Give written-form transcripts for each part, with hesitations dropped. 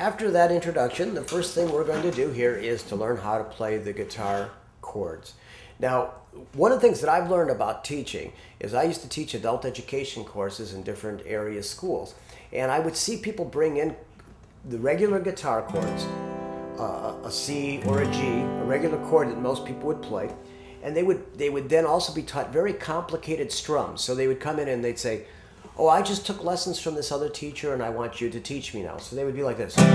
After that introduction, the first thing we're going to do here is to learn how to play the guitar chords. Now, one of the things that I've learned about teaching is I used to teach adult education courses in different area schools, and I would see people bring in the regular guitar chords, a C or a G, a regular chord that most people would play, and they would then also be taught very complicated strums. So they would come in and they'd say, "Oh, I just took lessons from this other teacher and I want you to teach me now." So they would be like this, playing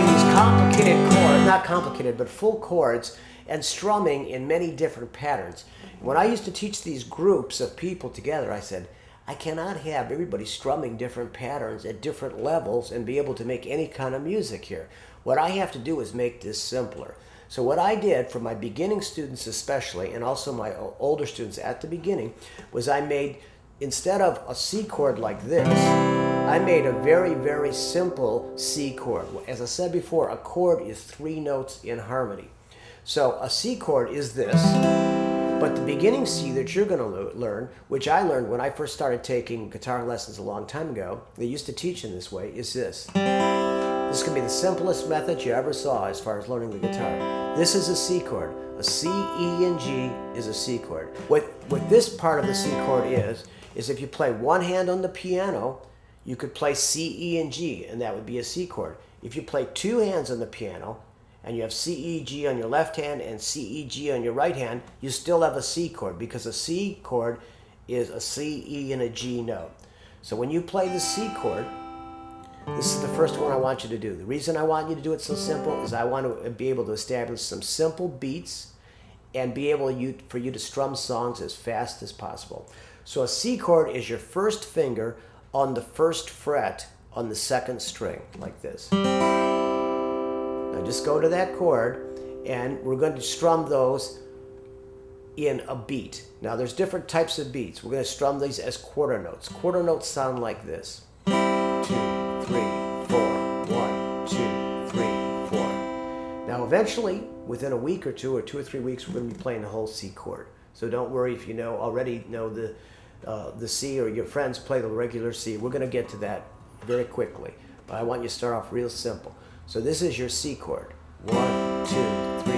these complicated chords, not complicated, but full chords, and strumming in many different patterns. When I used to teach these groups of people together, I said, I cannot have everybody strumming different patterns at different levels and be able to make any kind of music here. What I have to do is make this simpler. So what I did for my beginning students especially, and also my older students at the beginning, was I made, instead of a C chord like this, I made a very, very simple C chord. As I said before, a chord is 3 notes in harmony. So a C chord is this, but the beginning C that you're going to learn, which I learned when I first started taking guitar lessons a long time ago, they used to teach in this way, is this. This can be the simplest method you ever saw as far as learning the guitar. This is a C chord. A C, E, and G is a C chord. What this part of the C chord is if you play one hand on the piano, you could play C, E, and G, and that would be a C chord. If you play 2 hands on the piano, and you have C, E, G on your left hand and C, E, G on your right hand, you still have a C chord, because a C chord is a C, E, and a G note. So when you play the C chord, this is the first one I want you to do. The reason I want you to do it so simple is I want to be able to establish some simple beats and be able for you to strum songs as fast as possible. So a C chord is your first finger on the 1st fret on the 2nd string, like this. Now just go to that chord, and we're going to strum those in a beat. Now there's different types of beats. We're going to strum these as quarter notes. Quarter notes sound like this. 2, 3, 4, 1, 2, 3, 4. Now eventually, within a week or 2 or 3 weeks, we're going to be playing the whole C chord. So don't worry if you already know the C, or your friends play the regular C. We're going to get to that very quickly. But I want you to start off real simple. So this is your C chord. 1, 2, 3,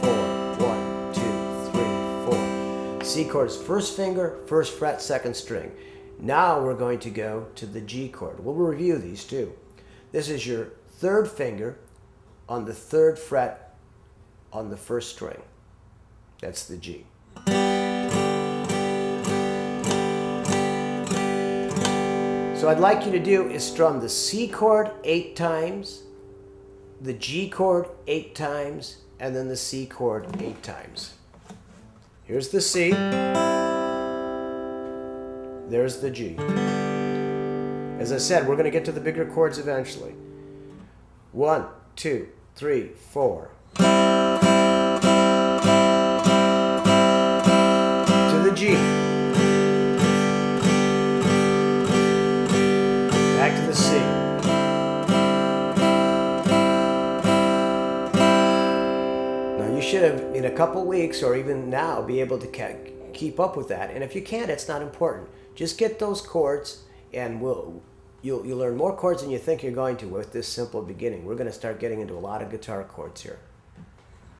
4, 1, 2, 3, 4. C chord is 1st finger, 1st fret, 2nd string. Now we're going to go to the G chord. We'll review these too. This is your 3rd finger on the 3rd fret on the 1st string. That's the G. So what I'd like you to do is strum the C chord 8 times, the G chord 8 times, and then the C chord 8 times. Here's the C. There's the G. As I said, we're going to get to the bigger chords eventually. 1, 2, 3, 4. To the G. Back to the C. Now you should have, in a couple weeks or even now, be able to keep up with that. And if you can't, it's not important. Just get those chords, and you'll learn more chords than you think you're going to with this simple beginning. We're going to start getting into a lot of guitar chords here.